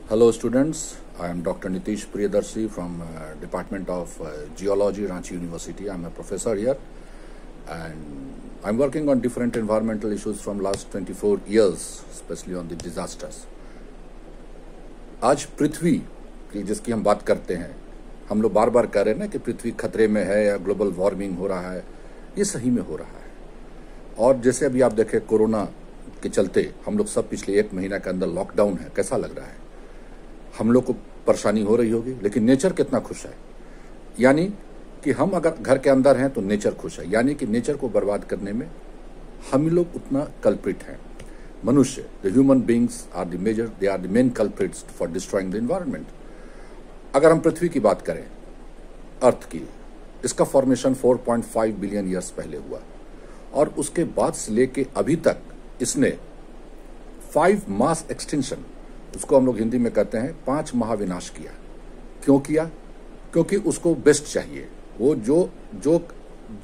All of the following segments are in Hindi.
Hello students, I am Dr. Nitish Priyadarshi from Department of Geology, Ranchi University. I am a professor here and I am working on different environmental issues from last 24 years, especially on the disasters. आज पृथ्वी की जिसकी हम बात करते हैं, हम लोग बार बार कह रहे हैं ना कि पृथ्वी खतरे में है या ग्लोबल वार्मिंग हो रहा है, ये सही में हो रहा है। और जैसे अभी आप देखें कोरोना के चलते हम लोग सब पिछले 1 महीना के अंदर लॉकडाउन है, कैसा लग रहा है? हम लोग को परेशानी हो रही होगी, लेकिन नेचर कितना खुश है। यानी कि हम अगर घर के अंदर हैं तो नेचर खुश है, यानी कि नेचर को बर्बाद करने में हम लोग उतना कल्प्रिट हैं। मनुष्य, the human beings are the major, they are the main culprits for destroying the environment. अगर हम पृथ्वी की बात करें, अर्थ की, इसका फॉर्मेशन 4.5 बिलियन ईयर्स पहले हुआ और उसके बाद से लेके अभी तक इसने 5 मास एक्सटिंक्शन, उसको हम लोग हिंदी में कहते हैं 5 महाविनाश किया। क्यों किया? क्योंकि उसको बेस्ट चाहिए। वो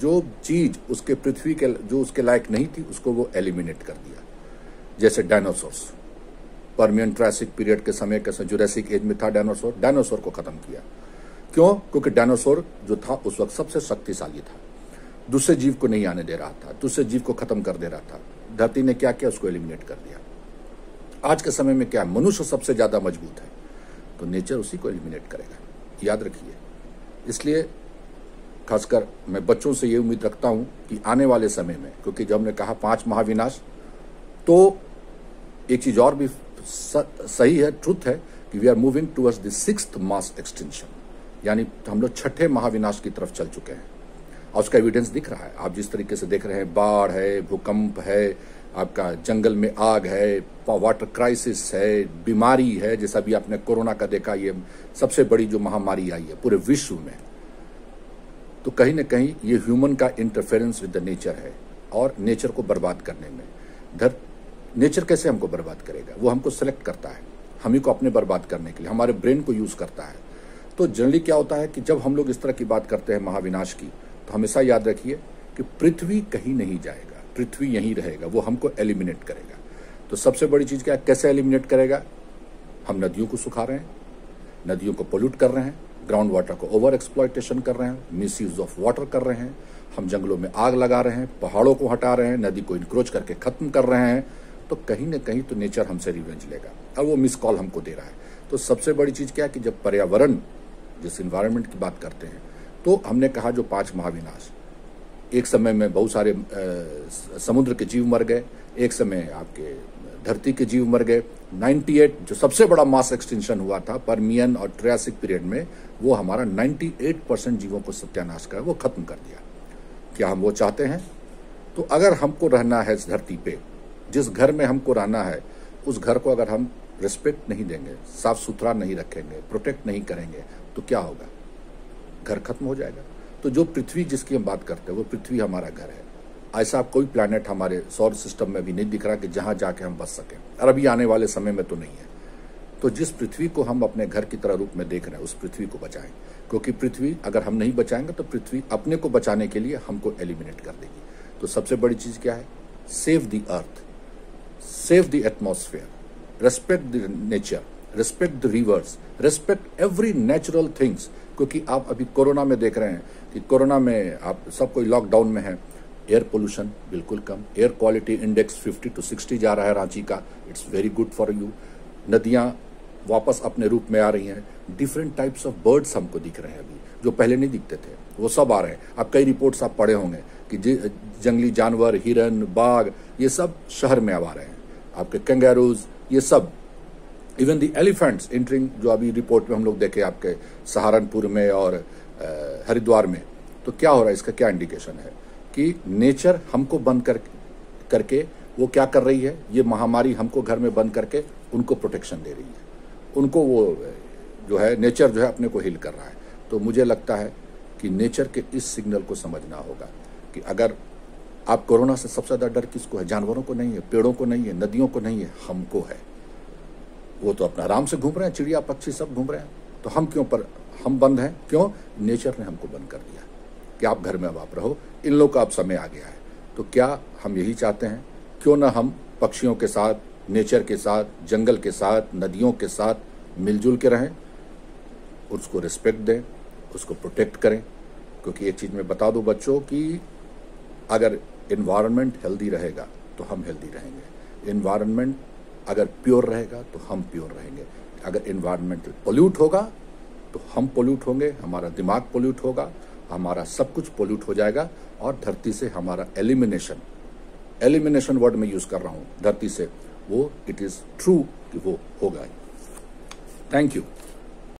जो चीज उसके पृथ्वी के जो उसके लायक नहीं थी उसको वो एलिमिनेट कर दिया। जैसे डायनासोर्स, पर्मियन ट्रायसिक पीरियड के समय कैसे जुरासिक एज में था डायनासोर को खत्म किया। क्यों? क्योंकि डायनासोर जो था उस वक्त सबसे शक्तिशाली था, दूसरे जीव को नहीं आने दे रहा था, दूसरे जीव को खत्म कर दे रहा था। धरती ने क्या किया? उसको एलिमिनेट कर दिया। आज के समय में क्या, मनुष्य सबसे ज्यादा मजबूत है तो नेचर उसी को एलिमिनेट करेगा, याद रखिए। इसलिए खासकर मैं बच्चों से ये उम्मीद रखता हूं कि आने वाले समय में, क्योंकि जब हमने कहा 5 महाविनाश, तो एक चीज और भी सही है, ट्रुथ है कि we are moving towards the 6th mass extinction, यानी हम लोग 6ठे महाविनाश की तरफ चल चुके हैं और उसका एविडेंस दिख रहा है। आप जिस तरीके से देख रहे हैं, बाढ़ है, भूकंप है, आपका जंगल में आग है, वाटर क्राइसिस है, बीमारी है, जैसा भी आपने कोरोना का देखा, ये सबसे बड़ी जो महामारी आई है पूरे विश्व में। तो कहीं ना कहीं ये ह्यूमन का इंटरफेरेंस विद द नेचर है और नेचर को बर्बाद करने में। नेचर कैसे हमको बर्बाद करेगा? वो हमको सेलेक्ट करता है, हम ही को अपने बर्बाद करने के लिए, हमारे ब्रेन को यूज करता है। तो जनरली क्या होता है कि जब हम लोग इस तरह की बात करते हैं महाविनाश की, तो हमेशा याद रखिए कि पृथ्वी कहीं नहीं जाएगा, पृथ्वी यहीं रहेगा, वो हमको एलिमिनेट करेगा। तो सबसे बड़ी चीज क्या है? कैसे एलिमिनेट करेगा? हम नदियों को सुखा रहे हैं, नदियों को पोल्यूट कर रहे हैं, ग्राउंड वाटर को ओवर एक्सप्लॉयटेशन कर रहे हैं, मिस यूज ऑफ वाटर कर रहे हैं, हम जंगलों में आग लगा रहे हैं, पहाड़ों को हटा रहे हैं, नदी को इंक्रोच करके खत्म कर रहे हैं। तो कहीं ना कहीं तो नेचर हमसे रिवेंज लेगा और वो मिस कॉल हमको दे रहा है। तो सबसे बड़ी चीज क्या है कि जब पर्यावरण, जिस इन्वायरमेंट की बात करते हैं, तो हमने कहा जो 5 महाविनाश, एक समय में बहुत सारे समुद्र के जीव मर गए, एक समय आपके धरती के जीव मर गए। 98 जो सबसे बड़ा मास एक्सटिंक्शन हुआ था पर्मियन और ट्रायसिक पीरियड में, वो हमारा 98% जीवों को सत्यानाश कर, वो खत्म कर दिया। क्या हम वो चाहते हैं? तो अगर हमको रहना है इस धरती पे, जिस घर में हमको रहना है, उस घर को अगर हम रिस्पेक्ट नहीं देंगे, साफ सुथरा नहीं रखेंगे, प्रोटेक्ट नहीं करेंगे, तो क्या होगा? घर खत्म हो जाएगा। तो जो पृथ्वी जिसकी हम बात करते हैं, वो पृथ्वी हमारा घर है। ऐसा कोई प्लैनेट हमारे सौर सिस्टम में भी नहीं दिख रहा कि जहां जाके हम बच सकें, और अभी आने वाले समय में तो नहीं है। तो जिस पृथ्वी को हम अपने घर की तरह रूप में देख रहे हैं, उस पृथ्वी को बचाएं, क्योंकि पृथ्वी अगर हम नहीं बचाएंगे तो पृथ्वी अपने को बचाने के लिए हमको एलिमिनेट कर देगी। तो सबसे बड़ी चीज क्या है? Save the earth, save the atmosphere, respect the nature, respect the reverse, respect every natural things. क्योंकि आप अभी कोरोना में देख रहे हैं कि कोरोना में आप सब कोई लॉकडाउन में है, एयर पोल्यूशन बिल्कुल कम, एयर क्वालिटी इंडेक्स 50 to 60 जा रहा है रांची का, it's very good for you. नदियां वापस अपने रूप में आ रही हैं, डिफरेंट टाइप्स ऑफ बर्ड्स हमको दिख रहे हैं अभी, जो पहले नहीं दिखते थे, वो सब आ रहे हैं। अब कई रिपोर्ट्स आप पढ़े होंगे कि जंगली जानवर, हिरन, बाघ, ये सब शहर में अब आ रहे हैं, आपके कंगारूज, ये सब, इवन द एलिफेंट्स एंटरिंग, जो अभी रिपोर्ट में हम लोग देखे आपके सहारनपुर में और हरिद्वार में। तो क्या हो रहा है? इसका क्या इंडिकेशन है कि नेचर हमको बंद करके वो क्या कर रही है? ये महामारी हमको घर में बंद करके उनको प्रोटेक्शन दे रही है, उनको वो जो है नेचर जो है अपने को हील कर रहा है। तो मुझे लगता है कि नेचर के इस सिग्नल को समझना होगा कि अगर आप, कोरोना से सबसे ज्यादा डर किसको है? जानवरों को नहीं है, पेड़ों को नहीं है, नदियों को नहीं है, हमको है। वो तो अपना आराम से घूम रहे हैं, चिड़िया पक्षी सब घूम रहे हैं, तो हम क्यों हम बंद हैं? क्यों? नेचर ने हमको बंद कर दिया कि आप घर में अब आप रहो, इन लोग का अब समय आ गया है। तो क्या हम यही चाहते हैं? क्यों ना हम पक्षियों के साथ, नेचर के साथ, जंगल के साथ, नदियों के साथ मिलजुल के रहें, उसको रिस्पेक्ट दें, उसको प्रोटेक्ट करें। क्योंकि एक चीज़ मैं बता दूं बच्चों कि अगर इन्वायरमेंट हेल्दी रहेगा तो हम हेल्दी रहेंगे, इन्वायरमेंट अगर प्योर रहेगा तो हम प्योर रहेंगे, अगर इन्वायरमेंट पोल्यूट होगा तो हम पोल्यूट होंगे, हमारा दिमाग पोल्यूट होगा, हमारा सब कुछ पोल्यूट हो जाएगा और धरती से हमारा एलिमिनेशन वर्ड में यूज कर रहा हूं, धरती से वो इट इज ट्रू कि वो होगा। Thank you.